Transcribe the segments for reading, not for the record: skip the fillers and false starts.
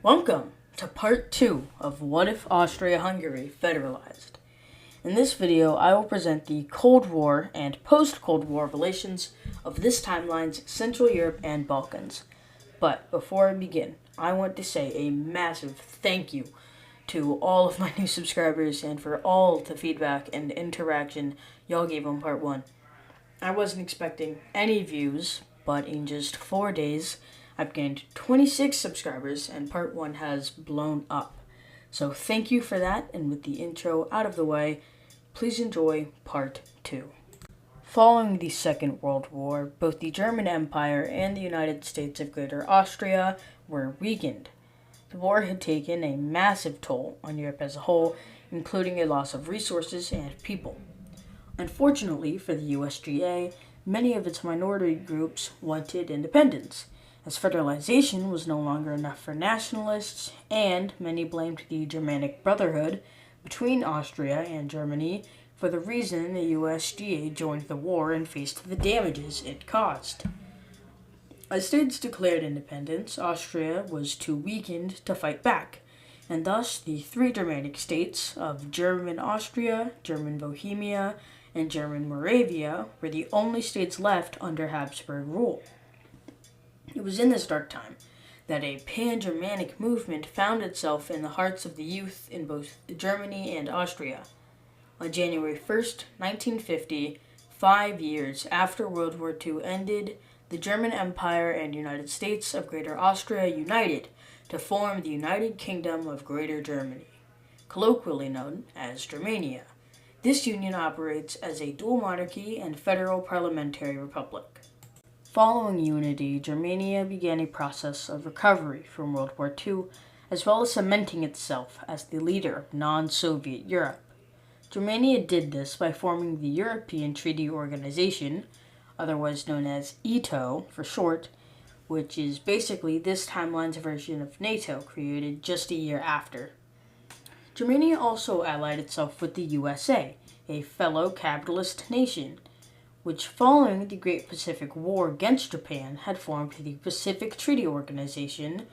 Welcome to part 2 of What If Austria-Hungary Federalized. In this video, I will present the Cold War and post-Cold War relations of this timeline's Central Europe and Balkans. But before I begin, I want to say a massive thank you to all of my new subscribers and for all the feedback and interaction y'all gave on part 1. I wasn't expecting any views, but in just 4 days, I've gained 26 subscribers and part 1 has blown up. So thank you for that, and with the intro out of the way, please enjoy part 2. Following the Second World War, both the German Empire and the United States of Greater Austria were weakened. The war had taken a massive toll on Europe as a whole, including a loss of resources and people. Unfortunately for the USGA, many of its minority groups wanted independence, as federalization was no longer enough for nationalists, and many blamed the Germanic Brotherhood between Austria and Germany for the reason the USGA joined the war and faced the damages it caused. As states declared independence, Austria was too weakened to fight back, and thus the three Germanic states of German Austria, German Bohemia, and German Moravia were the only states left under Habsburg rule. It was in this dark time that a pan-Germanic movement found itself in the hearts of the youth in both Germany and Austria. On January 1st, 1950, 5 years after World War II ended, the German Empire and United States of Greater Austria united to form the United Kingdom of Greater Germany, colloquially known as Germania. This union operates as a dual monarchy and federal parliamentary republic. Following unity, Germania began a process of recovery from World War II, as well as cementing itself as the leader of non-Soviet Europe. Germania did this by forming the European Treaty Organization, otherwise known as ETO for short, which is basically this timeline's version of NATO, created just a year after. Germania also allied itself with the USA, a fellow capitalist nation, which following the Great Pacific War against Japan had formed the Pacific Treaty Organization,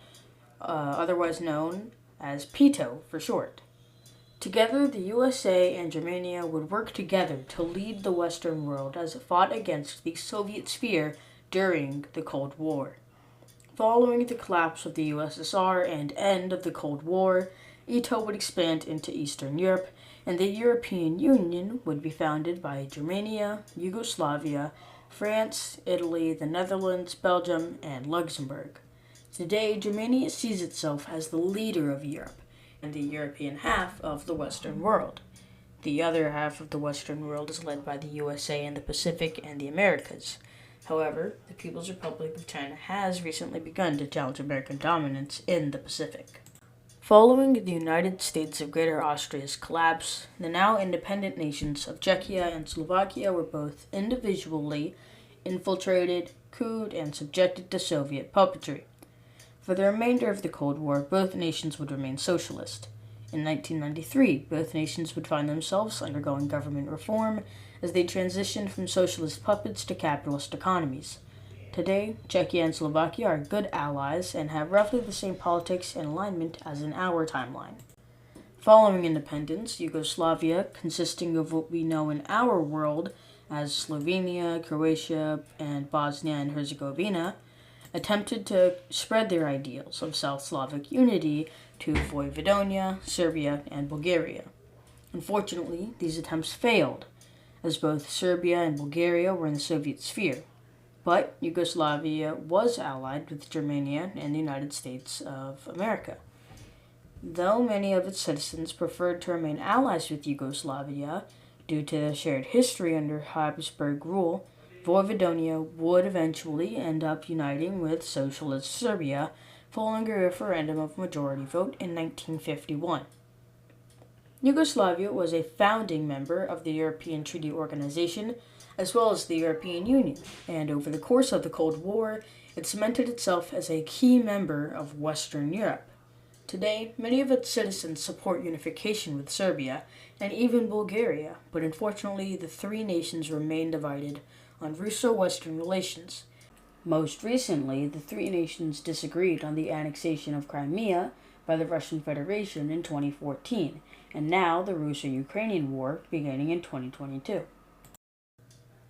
otherwise known as PETO for short. Together, the USA and Germania would work together to lead the Western world as it fought against the Soviet sphere during the Cold War. Following the collapse of the USSR and end of the Cold War, ETO would expand into Eastern Europe, and the European Union would be founded by Germania, Yugoslavia, France, Italy, the Netherlands, Belgium, and Luxembourg. Today, Germania sees itself as the leader of Europe and the European half of the Western world. The other half of the Western world is led by the USA and the Pacific and the Americas. However, the People's Republic of China has recently begun to challenge American dominance in the Pacific. Following the United States of Greater Austria's collapse, the now independent nations of Czechia and Slovakia were both individually infiltrated, couped, and subjected to Soviet puppetry. For the remainder of the Cold War, both nations would remain socialist. In 1993, both nations would find themselves undergoing government reform as they transitioned from socialist puppets to capitalist economies. Today, Czechia and Slovakia are good allies and have roughly the same politics and alignment as in our timeline. Following independence, Yugoslavia, consisting of what we know in our world as Slovenia, Croatia, and Bosnia and Herzegovina, attempted to spread their ideals of South Slavic unity to Vojvodina, Serbia, and Bulgaria. Unfortunately, these attempts failed, as both Serbia and Bulgaria were in the Soviet sphere. But Yugoslavia was allied with Germania and the United States of America. Though many of its citizens preferred to remain allies with Yugoslavia due to the shared history under Habsburg rule, Vojvodina would eventually end up uniting with socialist Serbia following a referendum of majority vote in 1951. Yugoslavia was a founding member of the European Treaty Organization as well as the European Union, and over the course of the Cold War, it cemented itself as a key member of Western Europe. Today, many of its citizens support unification with Serbia and even Bulgaria, but unfortunately the three nations remain divided on Russo-Western relations. Most recently, the three nations disagreed on the annexation of Crimea by the Russian Federation in 2014, and now the Russo-Ukrainian War beginning in 2022.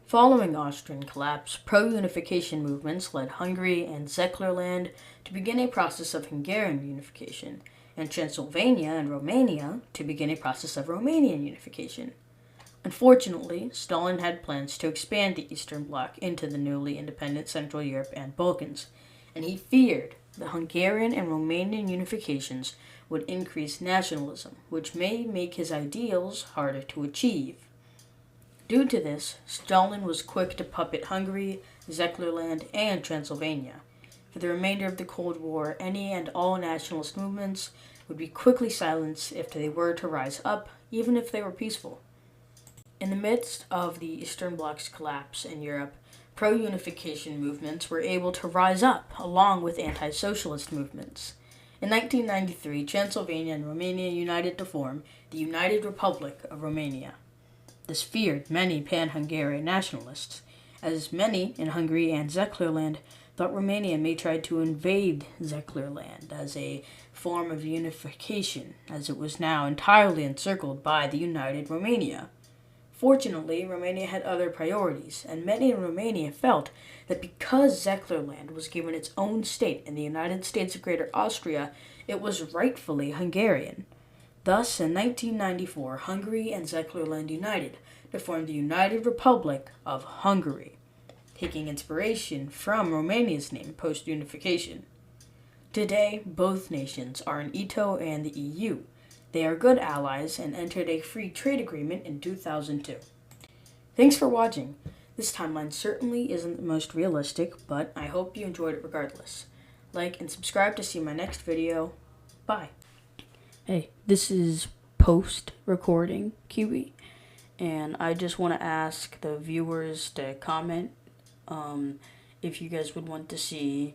Following Austrian collapse, pro-unification movements led Hungary and Zeklerland to begin a process of Hungarian unification, and Transylvania and Romania to begin a process of Romanian unification. Unfortunately, Stalin had plans to expand the Eastern Bloc into the newly independent Central Europe and Balkans, and he feared the Hungarian and Romanian unifications would increase nationalism, which may make his ideals harder to achieve. Due to this, Stalin was quick to puppet Hungary, Zeklerland, and Transylvania. For the remainder of the Cold War, any and all nationalist movements would be quickly silenced if they were to rise up, even if they were peaceful. In the midst of the Eastern Bloc's collapse in Europe, pro-unification movements were able to rise up, along with anti-socialist movements. In 1993, Transylvania and Romania united to form the United Republic of Romania. This feared many pan-Hungarian nationalists, as many in Hungary and Zeklerland thought Romania may try to invade Zeklerland as a form of unification, as it was now entirely encircled by the United Romania. Fortunately, Romania had other priorities, and many in Romania felt that because Zeklerland was given its own state in the United States of Greater Austria, it was rightfully Hungarian. Thus, in 1994, Hungary and Zeklerland united to form the United Republic of Hungary, taking inspiration from Romania's name post-unification. Today, both nations are in ETO and the EU. They are good allies and entered a free trade agreement in 2002. Thanks for watching. This timeline certainly isn't the most realistic, but I hope you enjoyed it regardless. Like and subscribe to see my next video. Bye. Hey, this is post-recording QE, and I just want to ask the viewers to comment if you guys would want to see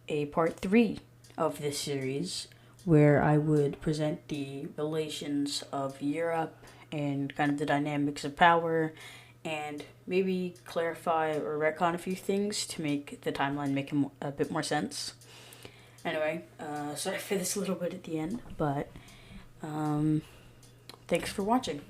a part 3 of this series, where I would present the relations of Europe and kind of the dynamics of power, and maybe clarify or retcon a few things to make the timeline make a bit more sense. Anyway, sorry for this little bit at the end, but thanks for watching.